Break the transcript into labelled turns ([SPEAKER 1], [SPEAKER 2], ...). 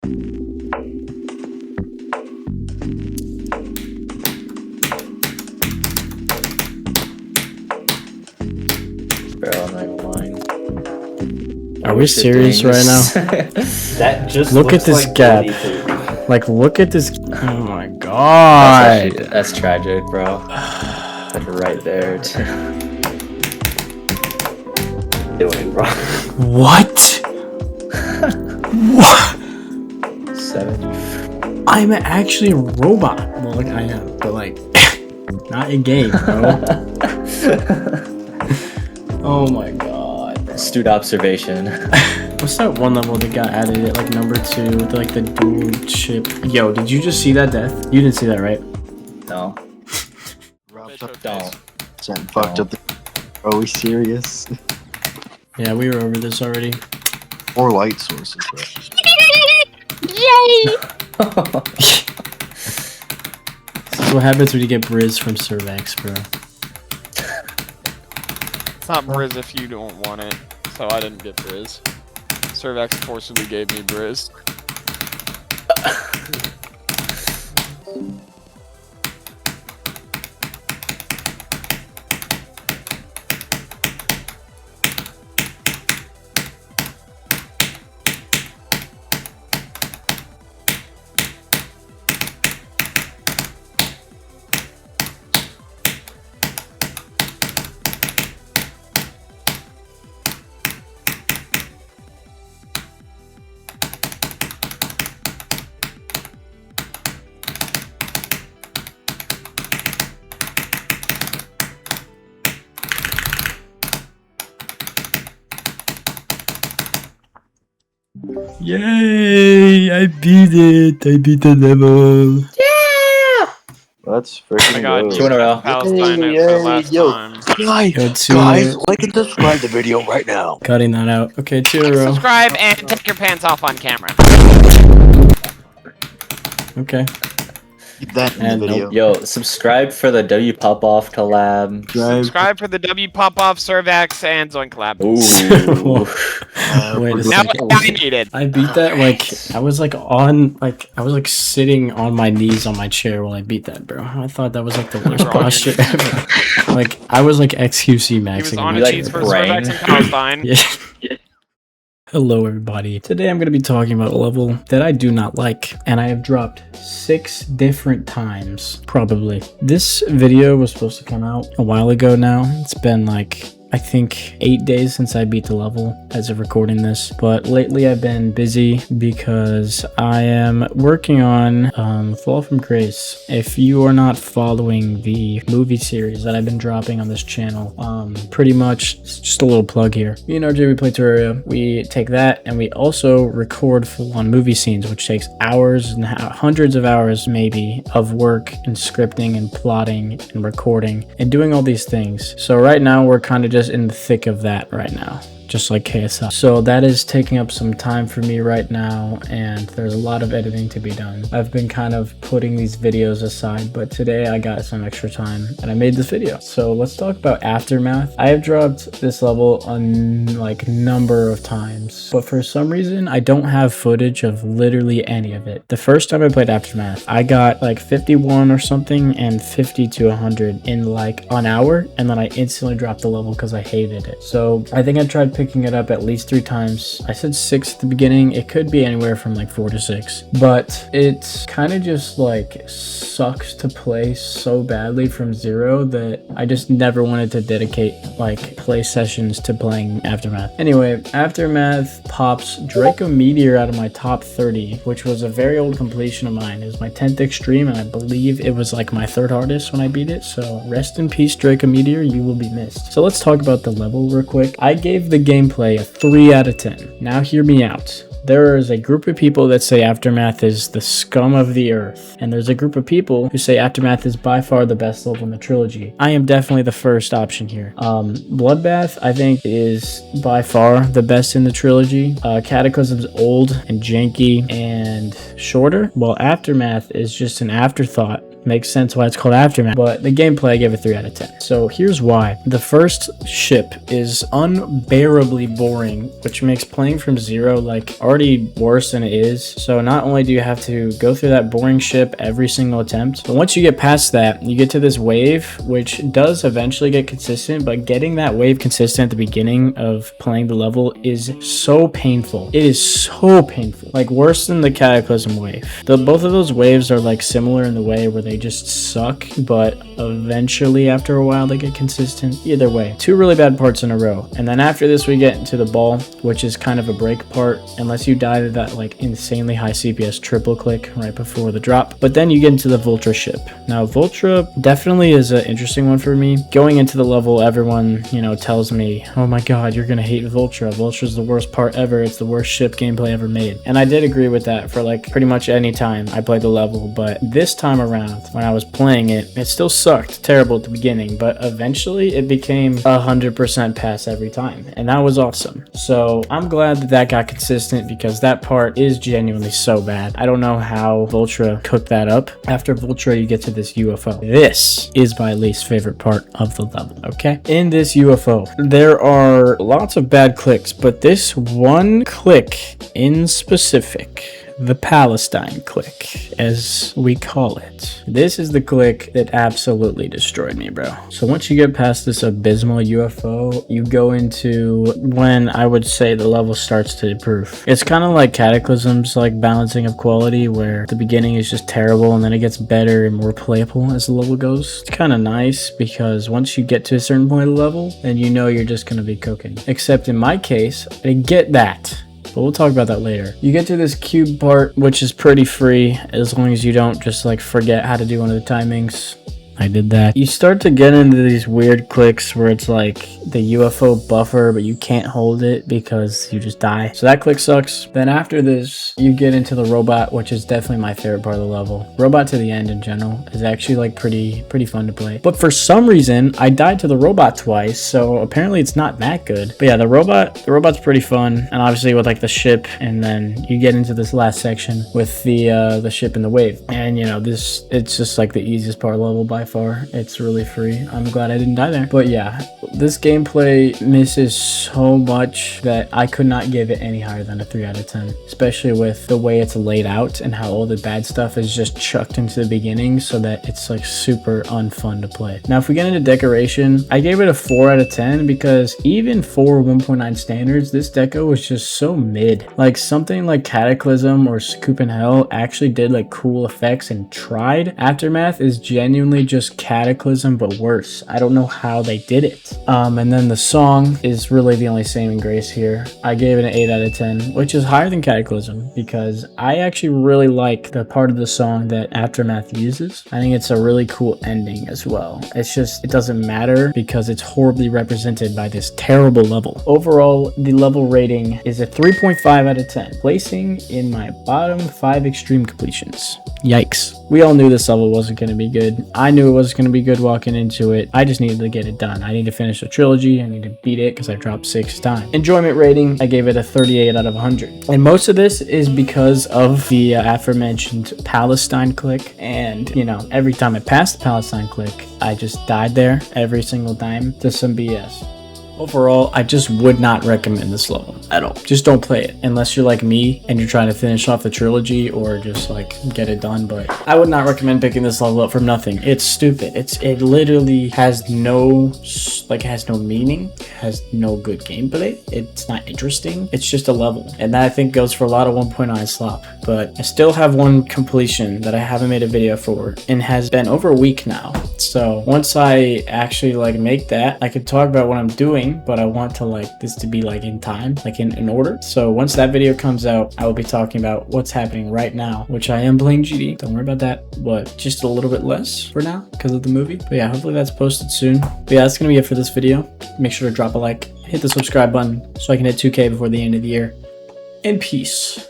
[SPEAKER 1] Bro, I'm not gonna lie.
[SPEAKER 2] Are we serious right now?
[SPEAKER 1] That just
[SPEAKER 2] look at this
[SPEAKER 1] like
[SPEAKER 2] gap. Like, look at this. Oh my god.
[SPEAKER 1] That's tragic, bro. Like right there. Doing, bro.
[SPEAKER 2] What? What?
[SPEAKER 1] 70.
[SPEAKER 2] I'm actually a robot. Well, like I am, but like, not in game, bro. Oh my god, bro.
[SPEAKER 1] Astute observation.
[SPEAKER 2] What's that one level that got added at like number 2 with like the dual chip? Yo, did you just see that death? You didn't see that, right?
[SPEAKER 1] No. Don't.
[SPEAKER 3] Fucked up. Are we serious?
[SPEAKER 2] Yeah, we were over this already.
[SPEAKER 3] 4 light sources, bro.
[SPEAKER 4] Yay!
[SPEAKER 2] This is what happens when you get Briz from Cervex, bro.
[SPEAKER 4] It's not Briz if you don't want it, so I didn't get Briz. Cervex forcibly gave me Briz.
[SPEAKER 2] Yay! I beat it! I beat the level!
[SPEAKER 3] Let's
[SPEAKER 4] Oh
[SPEAKER 3] freaking
[SPEAKER 4] my god,
[SPEAKER 3] go.
[SPEAKER 1] 2 in a row.
[SPEAKER 4] Palestine it for the last time.
[SPEAKER 3] Guys, like and subscribe the video right now.
[SPEAKER 2] Cutting that out. Okay, 2 in a row.
[SPEAKER 4] Subscribe and take your pants off on camera.
[SPEAKER 2] Okay.
[SPEAKER 3] Keep that in
[SPEAKER 2] And
[SPEAKER 3] the video.
[SPEAKER 1] Yo, subscribe for the W pop off collab.
[SPEAKER 4] Subscribe for the W Pop Off, Cervex, and Zoink collab.
[SPEAKER 1] Ooh.
[SPEAKER 2] Wait a
[SPEAKER 3] we're
[SPEAKER 4] Now
[SPEAKER 2] second.
[SPEAKER 4] I needed.
[SPEAKER 2] I beat that like I was like sitting on my knees on my chair while I beat that, bro. I thought that was like the worst
[SPEAKER 4] Wrong.
[SPEAKER 2] posture ever. Like I was like XQC
[SPEAKER 4] He was
[SPEAKER 2] maxing.
[SPEAKER 4] on
[SPEAKER 1] You
[SPEAKER 4] a
[SPEAKER 1] like
[SPEAKER 4] cheese for
[SPEAKER 1] brain?
[SPEAKER 4] Cervex and Palestine.
[SPEAKER 2] Yeah. Hello everybody. Today I'm going to be talking about a level that I do not like, and I have dropped 6 different times, probably. This video was supposed to come out a while ago now. It's been like, I think 8 days since I beat the level as of recording this, but lately I've been busy because I am working on Fall from Grace. If you are not following the movie series that I've been dropping on this channel, pretty much it's just a little plug here. Me and RJ, we play Terraria. We take that and we also record full-on movie scenes, which takes hours and hundreds of hours maybe of work and scripting and plotting and recording and doing all these things. So right now we're kind of just in the thick of that right now, just like KSI. So that is taking up some time for me right now, and there's a lot of editing to be done. I've been kind of putting these videos aside, but today I got some extra time and I made this video. So let's talk about Aftermath. I have dropped this level a number of times, but for some reason I don't have footage of literally any of it. The first time I played Aftermath, I got like 51 or something and 50 to 100 in like an hour, and then I instantly dropped the level because I hated it. So I think I tried picking it up at least 3 times. I said 6 at the beginning. It could be anywhere from like 4 to 6, but it's kind of just like sucks to play so badly from 0 that I just never wanted to dedicate like play sessions to playing Aftermath. Anyway, Aftermath pops Draco Meteor out of my top 30, which was a very old completion of mine. It was my 10th extreme, and I believe it was like my 3rd hardest when I beat it. So rest in peace, Draco Meteor, you will be missed. So let's talk about the level real quick. I gave the gameplay a 3 out of 10. Now hear me out. There is a group of people that say Aftermath is the scum of the earth, and there's a group of people who say Aftermath is by far the best level in the trilogy. I am definitely the first option here. Bloodbath, I think, is by far the best in the trilogy. Cataclysm's old and janky and shorter, while Aftermath is just an afterthought Makes sense why it's called Aftermath. But the gameplay, I gave it 3 out of 10. So here's why. The first ship is unbearably boring, which makes playing from zero like already worse than it is. So not only do you have to go through that boring ship every single attempt, but once you get past that, you get to this wave, which does eventually get consistent, but getting that wave consistent at the beginning of playing the level is so painful. It is so painful, like worse than the Cataclysm wave. Both of those waves are like similar in the way where they just suck, but eventually after a while they get consistent. Either way, 2 really bad parts in a row. And then after this we get into the ball, which is kind of a break part unless you die to that like insanely high CPS triple click right before the drop. But then you get into the Vultra ship. Now Vultra definitely is an interesting one for me. Going into the level, everyone, you know, tells me, oh my god, you're gonna hate Vultra. Vultra's the worst part ever. It's the worst ship gameplay ever made. And I did agree with that for like pretty much any time I played the level, but this time around when I was playing it, it still sucked terrible at the beginning, but eventually it became 100% pass every time, and that was awesome. So I'm glad that that got consistent because that part is genuinely so bad. I don't know how Vultra cooked that up. After Vultra, you get to this UFO. This is my least favorite part of the level, okay? In this UFO, there are lots of bad clicks, but this one click in specific, the Palestine click, as we call it. This is the click that absolutely destroyed me, bro. So once you get past this abysmal UFO, you go into when I would say the level starts to improve. It's kind of like Cataclysm's like balancing of quality, where the beginning is just terrible and then it gets better and more playable as the level goes. It's kind of nice because once you get to a certain point of the level, then you know you're just gonna be cooking. Except in my case, I didn't get that. But we'll talk about that later. You get to this cube part, which is pretty free as long as you don't just like forget how to do one of the timings. I did that. You start to get into these weird clicks where it's like the UFO buffer, but you can't hold it because you just die. So that click sucks. Then after this, you get into the robot, which is definitely my favorite part of the level. Robot to the end in general is actually like pretty fun to play. But for some reason, I died to the robot twice, so apparently it's not that good. But yeah, the robot's pretty fun, and obviously with like the ship, and then you get into this last section with the ship and the wave. And you know, it's just like the easiest part of the level by far. It's really free. I'm glad I didn't die there. But yeah, this gameplay misses so much that I could not give it any higher than a 3 out of 10, especially with the way it's laid out and how all the bad stuff is just chucked into the beginning so that it's like super unfun to play. Now if we get into decoration, I gave it a 4 out of 10 because even for 1.9 standards, this deco was just so mid. Like something like Cataclysm or Scoop in Hell actually did like cool effects and tried. Aftermath is genuinely just Cataclysm but worse. I don't know how they did it. And then the song is really the only saving grace here. I gave it an 8 out of 10, which is higher than Cataclysm because I actually really like the part of the song that Aftermath uses. I think it's a really cool ending as well. It's just, it doesn't matter because it's horribly represented by this terrible level. Overall, the level rating is a 3.5 out of 10, placing in my bottom 5 extreme completions. Yikes. We all knew this level wasn't going to be good. I knew it was going to be good walking into it. I just needed to get it done. I need to finish the trilogy. I need to beat it because I dropped 6 times. Enjoyment rating, I gave it a 38 out of 100. And most of this is because of the aforementioned Palestine click. And, you know, every time I passed the Palestine click, I just died there every single time to some BS. Overall, I just would not recommend this level at all. Just don't play it unless you're like me and you're trying to finish off the trilogy or just like get it done. But I would not recommend picking this level up from nothing. It's stupid. It literally has no meaning, has no good gameplay. It's not interesting. It's just a level. And that I think goes for a lot of 1.9 slop. But I still have one completion that I haven't made a video for and has been over a week now. So once I actually like make that, I could talk about what I'm doing, but I want to like this to be like in time, like in order. So once that video comes out, I will be talking about what's happening right now, which I am playing GD. Don't worry about that, but just a little bit less for now because of the movie. But yeah, hopefully that's posted soon. But yeah, that's gonna be it for this video. Make sure to drop a like, hit the subscribe button so I can hit 2K before the end of the year. And peace.